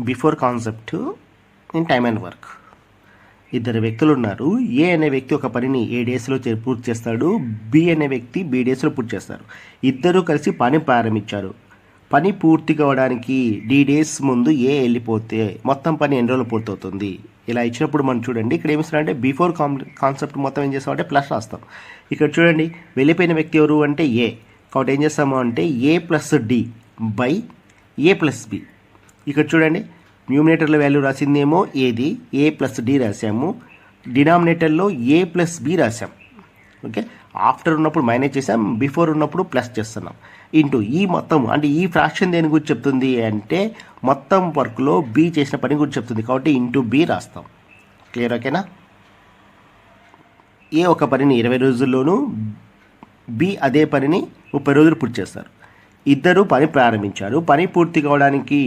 Before concept in time and work. ఇద్దరు వ్యక్తులు ఉన్నారు. ఏ అనే వ్యక్తి ఒక పనిని ఏ డేస్లో పూర్తి చేస్తాడు, బి అనే వ్యక్తి బి డేస్లో పూర్తి చేస్తారు. ఇద్దరు కలిసి పని ప్రారంభించారు. పని పూర్తి కావడానికి డి డేస్ ముందు ఏ వెళ్ళిపోతే మొత్తం పని ఎన్ని రోజులు పూర్తవుతుంది. ఇలా ఇచ్చినప్పుడు మనం చూడండి, ఇక్కడ ఏమిస్తారంటే బిఫోర్ కాన్సెప్ట్ మొత్తం ఏం చేస్తామంటే ప్లస్ రాస్తాం. ఇక్కడ చూడండి, వెళ్ళిపోయిన వ్యక్తి ఎవరు అంటే ఏ, కాబట్టి ఏం చేస్తాము అంటే A plus D by A plus B. ఇక్కడ చూడండి, న్యూమినేటర్లో వాల్యూ రాసిందేమో ఏది, ఏ ప్లస్ డి రాసాము, డినామినేటర్లో ఏ ప్లస్ బి రాసాం. ఓకే, ఆఫ్టర్ ఉన్నప్పుడు మైనస్ చేసాం, బిఫోర్ ఉన్నప్పుడు ప్లస్ చేస్తున్నాం. ఇంటూ ఈ మొత్తం అంటే ఈ ఫ్రాక్షన్ దేని గురించి చెప్తుంది అంటే మొత్తం వర్క్లో బి చేసిన పని గురించి చెప్తుంది, కాబట్టి ఇంటూ బి రాస్తాం. క్లియర్? ఓకేనా? ఏ ఒక పనిని 20 రోజుల్లోనూ, బి అదే పనిని 30 రోజులు పూర్తి చేస్తారు. ఇద్దరు పని ప్రారంభించారు. పని పూర్తి కావడానికి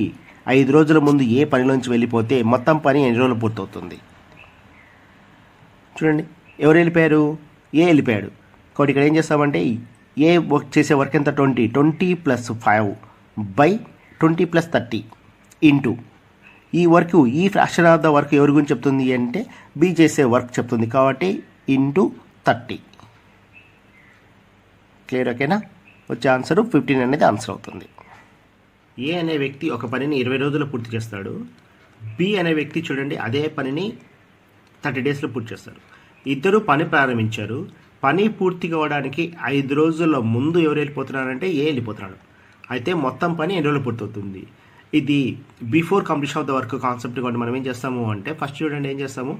5 రోజుల ముందు ఏ పనిలోంచి వెళ్ళిపోతే మొత్తం పని ఎన్ని రోజులు పూర్తవుతుంది. చూడండి, ఎవరు వెళ్ళిపోయారు? ఏ వెళ్ళిపోయాడు. కాబట్టి ఇక్కడ ఏం చేస్తామంటే ఏ వర్క్ చేసే వర్క్ ఎంత 20 + 5 బై 20 + 30 ఇంటూ ఈ వర్క్, ఈ ఫ్రాక్షన్ ఆఫ్ ద వర్క్ ఎవరి గురించి చెప్తుంది అంటే బి చేసే వర్క్ చెప్తుంది, కాబట్టి ఇంటూ 30. క్లియర్? ఓకేనా? వచ్చే ఆన్సర్ 15 అనేది ఆన్సర్ అవుతుంది. ఏ అనే వ్యక్తి ఒక పనిని 20 రోజుల్లో పూర్తి చేస్తాడు. బి అనే వ్యక్తి చూడండి అదే పనిని 30 డేస్లో పూర్తి చేస్తారు. ఇద్దరు పని ప్రారంభించారు. పని పూర్తి కావడానికి 5 రోజుల ముందు ఎవరు వెళ్ళిపోతున్నారంటే ఏ వెళ్ళిపోతున్నాడు. అయితే మొత్తం పని ఎన్ని రోజులు పూర్తవుతుంది. ఇది before completion of the work concept. కాబట్టి మనం ఏం చేస్తాము అంటే ఫస్ట్ చూడండి, ఏం చేస్తాము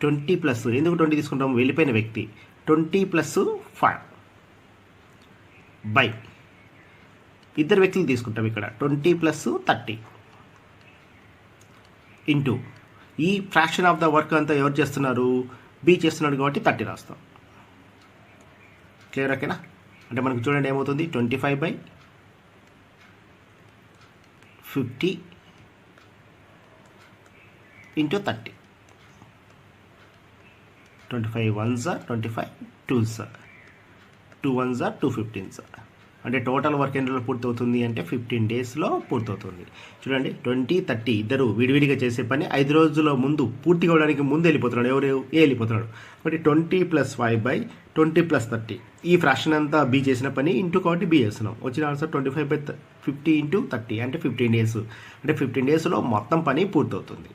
20 ప్లస్, ఎందుకు 20 తీసుకుంటాము, వెళ్ళిపోయిన వ్యక్తి 20 + 5 బై ఇద్దరు వ్యక్తులు తీసుకుంటాం ఇక్కడ 20 + 30 ఇంటూ ఈ ఫ్రాక్షన్ ఆఫ్ ద వర్క్ అంతా ఎవరు చేస్తున్నారు, బి చేస్తున్నాడు, కాబట్టి 30 రాస్తాం. క్లియర్? ఓకేనా? అంటే మనకు చూడండి ఏమవుతుంది, 25/50 into 30. 25 1s are 25 2s are 2 1s are 2 15s are. అంటే టోటల్ వర్క్ ఎన్ని రోజులు పూర్తవుతుంది అంటే 15 డేస్లో పూర్తవుతుంది. చూడండి, 20 30 ఇద్దరు విడివిడిగా చేసే పని 5 రోజుల ముందు పూర్తి కావడానికి ముందు వెళ్ళిపోతున్నాడు. ఎవరు? ఏ వెళ్ళిపోతున్నాడు. కాబట్టి 20 + 5 బై 20 + 30 ఈ ఫ్రాక్షన్ అంతా బి చేసిన పని ఇంటూ కాబట్టి బి చేస్తున్నాం. వచ్చిన ఆన్సర్ 25/50 ఇంటూ 30 అంటే 15 డేస్. అంటే 15 డేస్లో మొత్తం పని పూర్తవుతుంది.